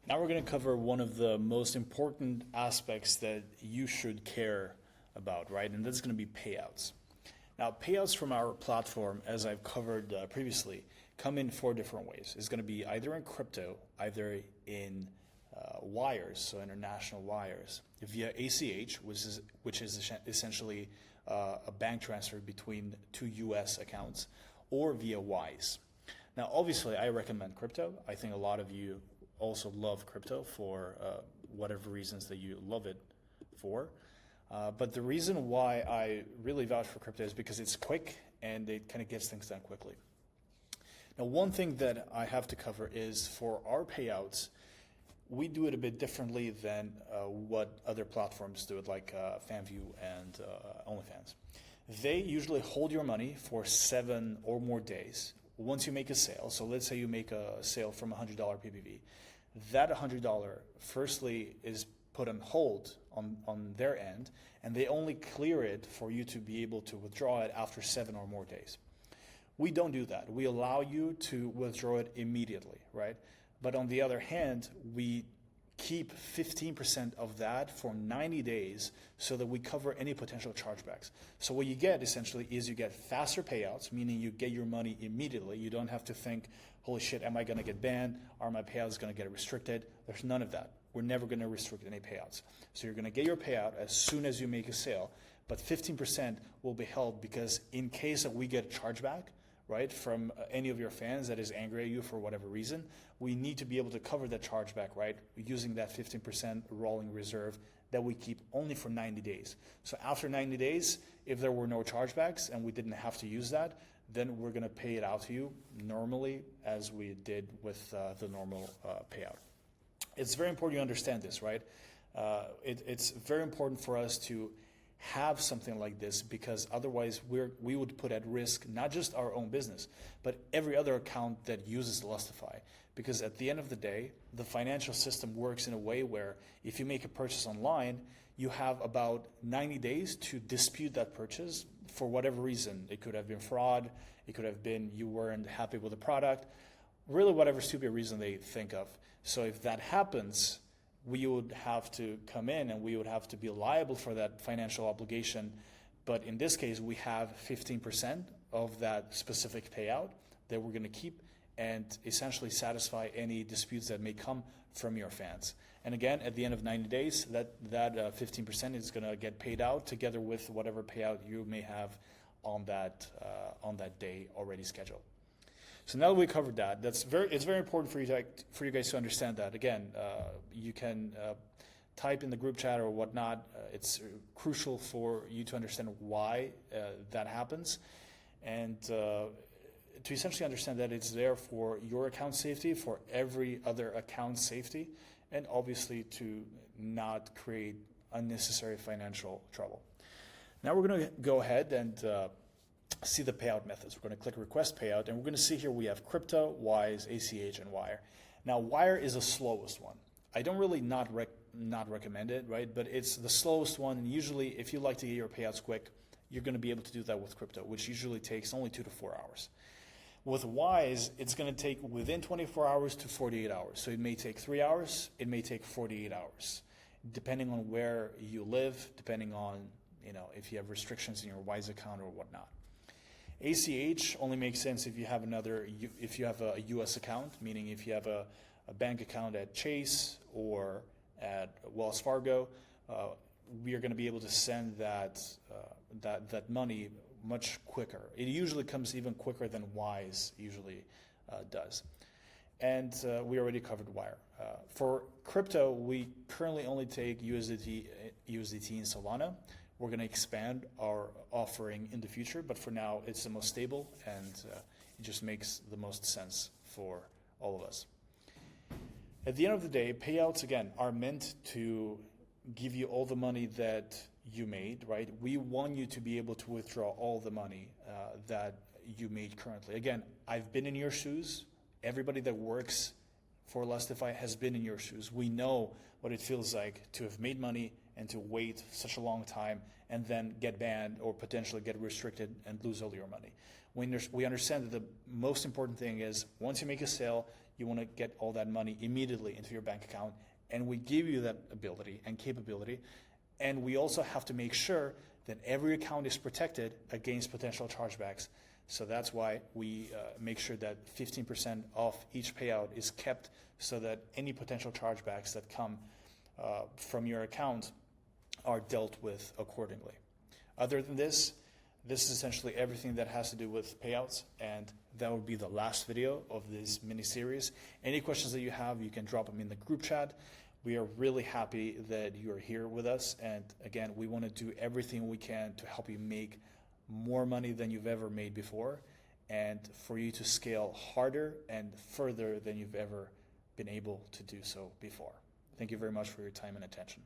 Now we're going to cover one of the most important aspects that you should care about, right? And that's going to be payouts. Now, payouts from our platform, as I've covered previously, come in four different ways. It's going to be either in crypto, either in wires, so international wires, via ACH, which is essentially a bank transfer between two US accounts, or via Wise. Now, obviously, I recommend crypto. I think a lot of you also love crypto for whatever reasons that you love it for. But the reason why I really vouch for crypto is because it's quick and it kind of gets things done quickly. Now, one thing that I have to cover is for our payouts, we do it a bit differently than what other platforms do it, like FanView and OnlyFans. They usually hold your money for 7 or more days. Once you make a sale, so let's say you make a sale from $100 PPV, that $100 firstly is put on hold on their end, and they only clear it for you to be able to withdraw it after 7 or more days. We don't do that. We allow you to withdraw it immediately, right? But on the other hand, we keep 15% of that for 90 days so that we cover any potential chargebacks. So what you get essentially is you get faster payouts, meaning you get your money immediately. You don't have to think, holy shit, am I going to get banned? Are my payouts going to get restricted? There's none of that. We're never going to restrict any payouts. So you're going to get your payout as soon as you make a sale, but 15% will be held because in case that we get a chargeback, right, from any of your fans that is angry at you for whatever reason, we need to be able to cover that chargeback, right, using that 15% rolling reserve that we keep only for 90 days. So after 90 days, if there were no chargebacks and we didn't have to use that, then we're going to pay it out to you normally as we did with the normal payout. It's very important you understand this, right? It's very important for us to have something like this because otherwise we would put at risk not just our own business, but every other account that uses Lustify. Because at the end of the day, the financial system works in a way where if you make a purchase online, you have about 90 days to dispute that purchase for whatever reason. It could have been fraud, it could have been you weren't happy with the product, really whatever stupid reason they think of. So if that happens, we would have to come in and we would have to be liable for that financial obligation. But in this case, we have 15% of that specific payout that we're going to keep and essentially satisfy any disputes that may come from your fans. And again, at the end of 90 days, that 15% is going to get paid out together with whatever payout you may have on that day already scheduled. So now that we covered that, it's very important for you guys to understand that. Again, you can type in the group chat or whatnot. It's crucial for you to understand why that happens, and to essentially understand that it's there for your account safety, for every other account safety, and obviously to not create unnecessary financial trouble. Now we're going to go ahead and see the payout methods. We're going to click request payout, and we're going to see here we have crypto, Wise, ACH, and Wire. Now Wire is the slowest one. I don't really not recommend it, right? But it's the slowest one, and usually if you like to get your payouts quick, you're going to be able to do that with crypto, which usually takes only 2 to 4 hours. With Wise, it's going to take within 24 hours to 48 hours. So it may take 3 hours, it may take 48 hours, depending on where you live, depending on if you have restrictions in your Wise account or whatnot. ACH only makes sense if you have a U.S. account, meaning if you have a bank account at Chase or at Wells Fargo, we are going to be able to send that money much quicker. It usually comes even quicker than Wise usually does. And we already covered Wire. For crypto, we currently only take USDT and Solana. We're going to expand our offering in the future, but for now, it's the most stable and it just makes the most sense for all of us. At the end of the day, payouts, again, are meant to give you all the money that you made, right? We want you to be able to withdraw all the money that you made currently. Again, I've been in your shoes. Everybody that works for Lustify has been in your shoes. We know what it feels like to have made money and to wait such a long time and then get banned or potentially get restricted and lose all your money. We understand that the most important thing is once you make a sale, you want to get all that money immediately into your bank account, and we give you that ability and capability. And we also have to make sure that every account is protected against potential chargebacks. So that's why we make sure that 15% of each payout is kept so that any potential chargebacks that come from your account are dealt with accordingly. Other than this is essentially everything that has to do with payouts, and that would be the last video of this mini-series. Any questions that you have, you can drop them in the group chat. We are really happy that you are here with us, and again, we want to do everything we can to help you make more money than you've ever made before, and for you to scale harder and further than you've ever been able to do so before. Thank you very much for your time and attention.